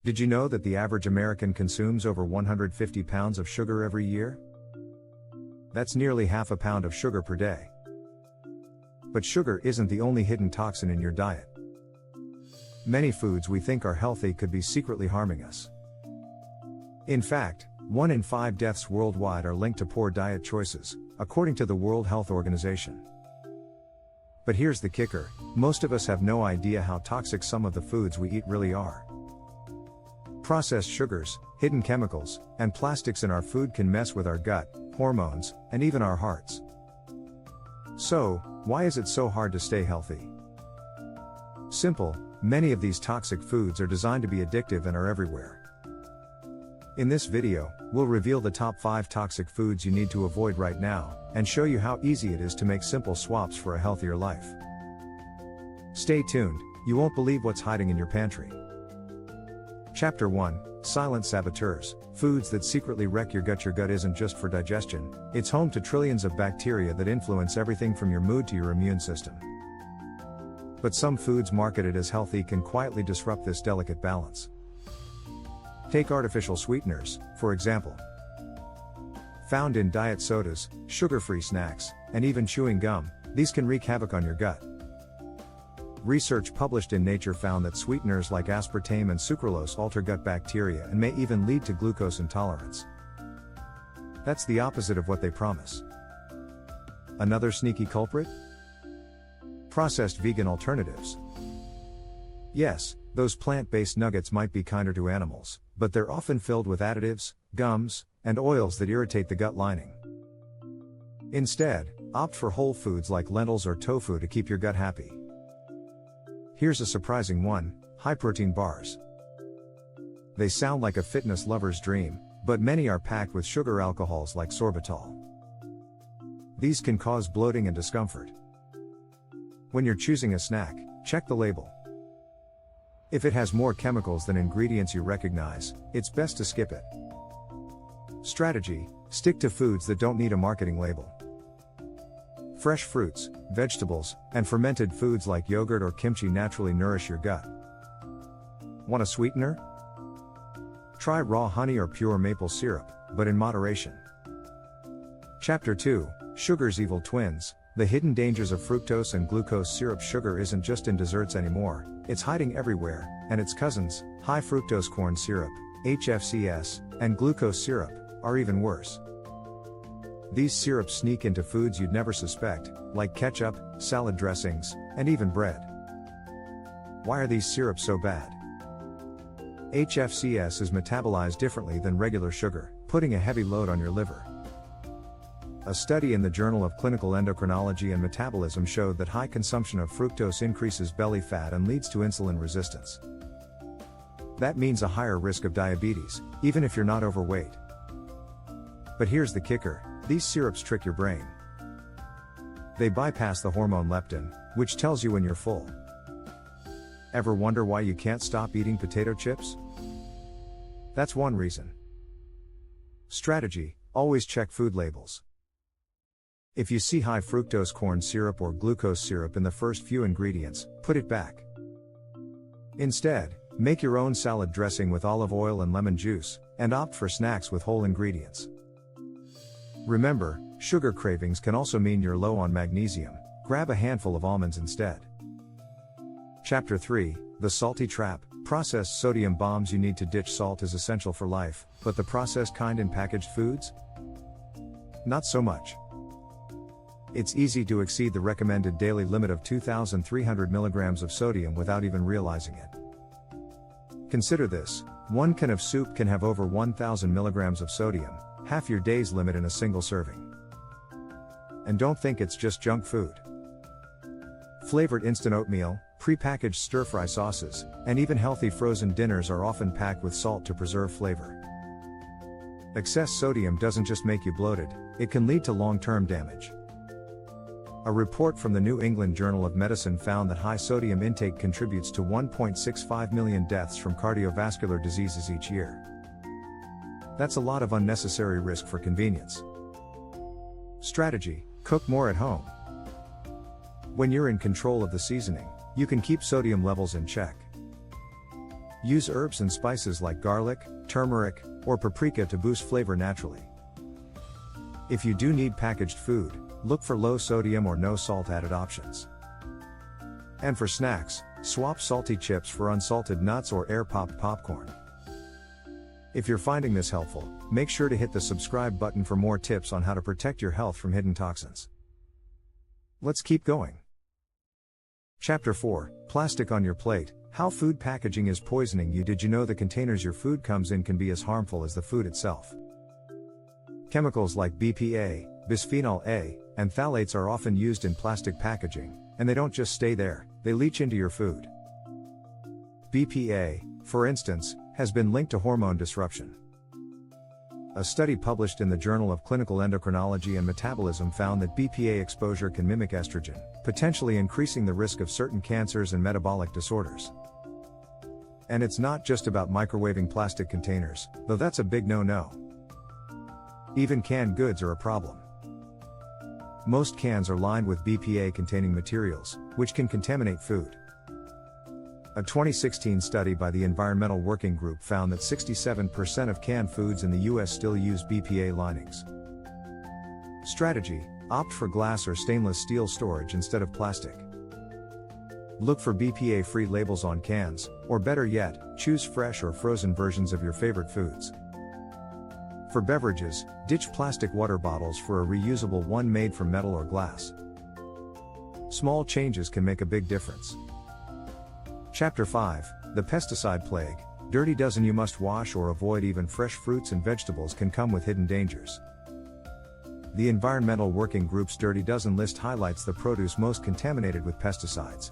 Did you know that the average American consumes over 150 pounds of sugar every year? That's nearly half a pound of sugar per day. But sugar isn't the only hidden toxin in your diet. Many foods we think are healthy could be secretly harming us. In fact, 1 in 5 deaths worldwide are linked to poor diet choices, according to the World Health Organization. But here's the kicker: most of us have no idea how toxic some of the foods we eat really are. Processed sugars, hidden chemicals, and plastics in our food can mess with our gut, hormones, and even our hearts. So, why is it so hard to stay healthy? Simple: many of these toxic foods are designed to be addictive and are everywhere. In this video, we'll reveal the top 5 toxic foods you need to avoid right now, and show you how easy it is to make simple swaps for a healthier life. Stay tuned, you won't believe what's hiding in your pantry. Chapter 1: Silent Saboteurs, Foods that Secretly Wreck Your Gut. Your gut isn't just for digestion, it's home to trillions of bacteria that influence everything from your mood to your immune system. But some foods marketed as healthy can quietly disrupt this delicate balance. Take artificial sweeteners, for example. Found in diet sodas, sugar-free snacks, and even chewing gum, these can wreak havoc on your gut. Research published in Nature found that sweeteners like aspartame and sucralose alter gut bacteria and may even lead to glucose intolerance. That's the opposite of what they promise. Another sneaky culprit? Processed vegan alternatives. Yes, those plant-based nuggets might be kinder to animals, but they're often filled with additives, gums, and oils that irritate the gut lining. Instead, opt for whole foods like lentils or tofu to keep your gut happy. Here's a surprising one: high-protein bars. They sound like a fitness lover's dream, but many are packed with sugar alcohols like sorbitol. These can cause bloating and discomfort. When you're choosing a snack, check the label. If it has more chemicals than ingredients you recognize, it's best to skip it. Strategy: stick to foods that don't need a marketing label. Fresh fruits, vegetables, and fermented foods like yogurt or kimchi naturally nourish your gut. Want a sweetener? Try raw honey or pure maple syrup, but in moderation. Chapter 2: Sugar's Evil Twins, The Hidden Dangers of Fructose and Glucose Syrup. Sugar isn't just in desserts anymore, it's hiding everywhere, and its cousins, high fructose corn syrup, HFCS, and glucose syrup, are even worse. These syrups sneak into foods you'd never suspect, like ketchup, salad dressings, and even bread. Why are these syrups so bad? HFCS is metabolized differently than regular sugar, putting a heavy load on your liver. A study in the Journal of Clinical Endocrinology and Metabolism showed that high consumption of fructose increases belly fat and leads to insulin resistance. That means a higher risk of diabetes, even if you're not overweight. But here's the kicker: these syrups trick your brain. They bypass the hormone leptin, which tells you when you're full. Ever wonder why you can't stop eating potato chips? That's one reason. Strategy: always check food labels. If you see high fructose corn syrup or glucose syrup in the first few ingredients, put it back. Instead, make your own salad dressing with olive oil and lemon juice, and opt for snacks with whole ingredients. Remember, sugar cravings can also mean you're low on magnesium. Grab a handful of almonds instead. Chapter 3: The Salty Trap, Processed Sodium Bombs. You need to ditch salt is essential for life, but the processed kind in packaged foods? Not so much. It's easy to exceed the recommended daily limit of 2,300 milligrams of sodium without even realizing it. Consider this: 1 can of soup can have over 1,000 milligrams of sodium, half your day's limit in a single serving. And don't think it's just junk food. Flavored instant oatmeal, prepackaged stir-fry sauces, and even healthy frozen dinners are often packed with salt to preserve flavor. Excess sodium doesn't just make you bloated, it can lead to long-term damage. A report from the New England Journal of Medicine found that high sodium intake contributes to 1.65 million deaths from cardiovascular diseases each year. That's a lot of unnecessary risk for convenience. Strategy: cook more at home. When you're in control of the seasoning, you can keep sodium levels in check. Use herbs and spices like garlic, turmeric, or paprika to boost flavor naturally. If you do need packaged food, look for low sodium or no salt added options. And for snacks, swap salty chips for unsalted nuts or air-popped popcorn. If you're finding this helpful, make sure to hit the subscribe button for more tips on how to protect your health from hidden toxins. Let's keep going. Chapter 4, Plastic on Your Plate, How Food Packaging is Poisoning You. Did you know the containers your food comes in can be as harmful as the food itself? Chemicals like BPA, bisphenol A, and phthalates are often used in plastic packaging, and they don't just stay there, they leach into your food. BPA, for instance, has been linked to hormone disruption. A study published in the Journal of Clinical Endocrinology and Metabolism found that BPA exposure can mimic estrogen, potentially increasing the risk of certain cancers and metabolic disorders. And it's not just about microwaving plastic containers, though that's a big no-no. Even canned goods are a problem. Most cans are lined with BPA-containing materials, which can contaminate food. A 2016 study by the Environmental Working Group found that 67% of canned foods in the US still use BPA linings. Strategy: opt for glass or stainless steel storage instead of plastic. Look for BPA-free labels on cans, or better yet, choose fresh or frozen versions of your favorite foods. For beverages, ditch plastic water bottles for a reusable one made from metal or glass. Small changes can make a big difference. Chapter 5, The Pesticide Plague, Dirty Dozen. You must wash or avoid even fresh fruits and vegetables can come with hidden dangers. The Environmental Working Group's Dirty Dozen list highlights the produce most contaminated with pesticides.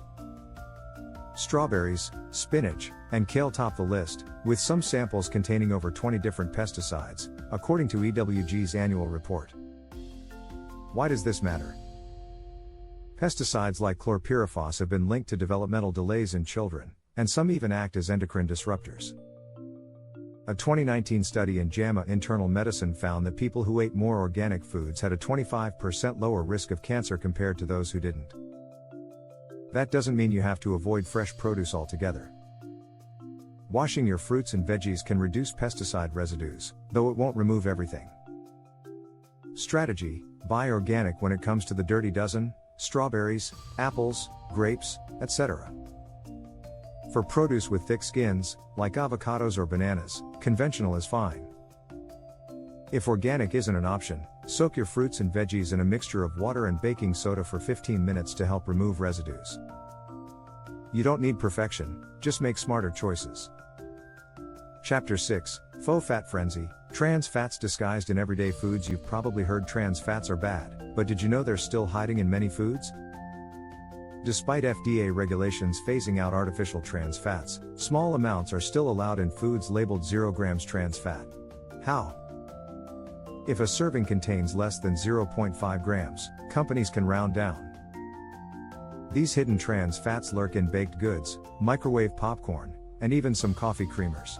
Strawberries, spinach, and kale top the list, with some samples containing over 20 different pesticides, according to EWG's annual report. Why does this matter? Pesticides like chlorpyrifos have been linked to developmental delays in children, and some even act as endocrine disruptors. A 2019 study in JAMA Internal Medicine found that people who ate more organic foods had a 25% lower risk of cancer compared to those who didn't. That doesn't mean you have to avoid fresh produce altogether. Washing your fruits and veggies can reduce pesticide residues, though it won't remove everything. Strategy: buy organic when it comes to the Dirty Dozen, strawberries, apples, grapes, etc. For produce with thick skins, like avocados or bananas, conventional is fine. If organic isn't an option, soak your fruits and veggies in a mixture of water and baking soda for 15 minutes to help remove residues. You don't need perfection, just make smarter choices. Chapter 6, Faux Fat Frenzy, Trans Fats Disguised in Everyday Foods. You've probably heard trans fats are bad, but did you know they're still hiding in many foods? Despite FDA regulations phasing out artificial trans fats, small amounts are still allowed in foods labeled 0 grams trans fat. How? If a serving contains less than 0.5 grams, companies can round down. These hidden trans fats lurk in baked goods, microwave popcorn, and even some coffee creamers.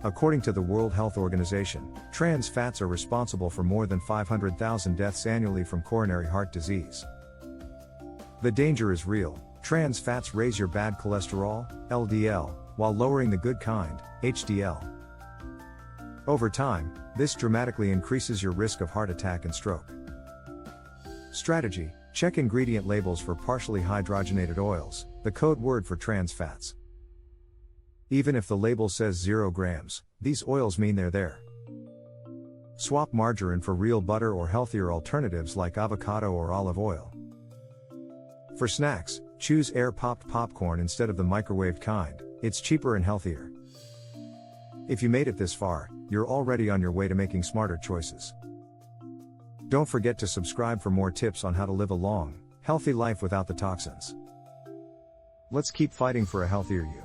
According to the World Health Organization, trans fats are responsible for more than 500,000 deaths annually from coronary heart disease. The danger is real. Trans fats raise your bad cholesterol, LDL, while lowering the good kind, HDL. Over time, this dramatically increases your risk of heart attack and stroke. Strategy: check ingredient labels for partially hydrogenated oils, the code word for trans fats. Even if the label says 0 grams, these oils mean they're there. Swap margarine for real butter or healthier alternatives like avocado or olive oil. For snacks, choose air-popped popcorn instead of the microwaved kind, it's cheaper and healthier. If you made it this far, you're already on your way to making smarter choices. Don't forget to subscribe for more tips on how to live a long, healthy life without the toxins. Let's keep fighting for a healthier you.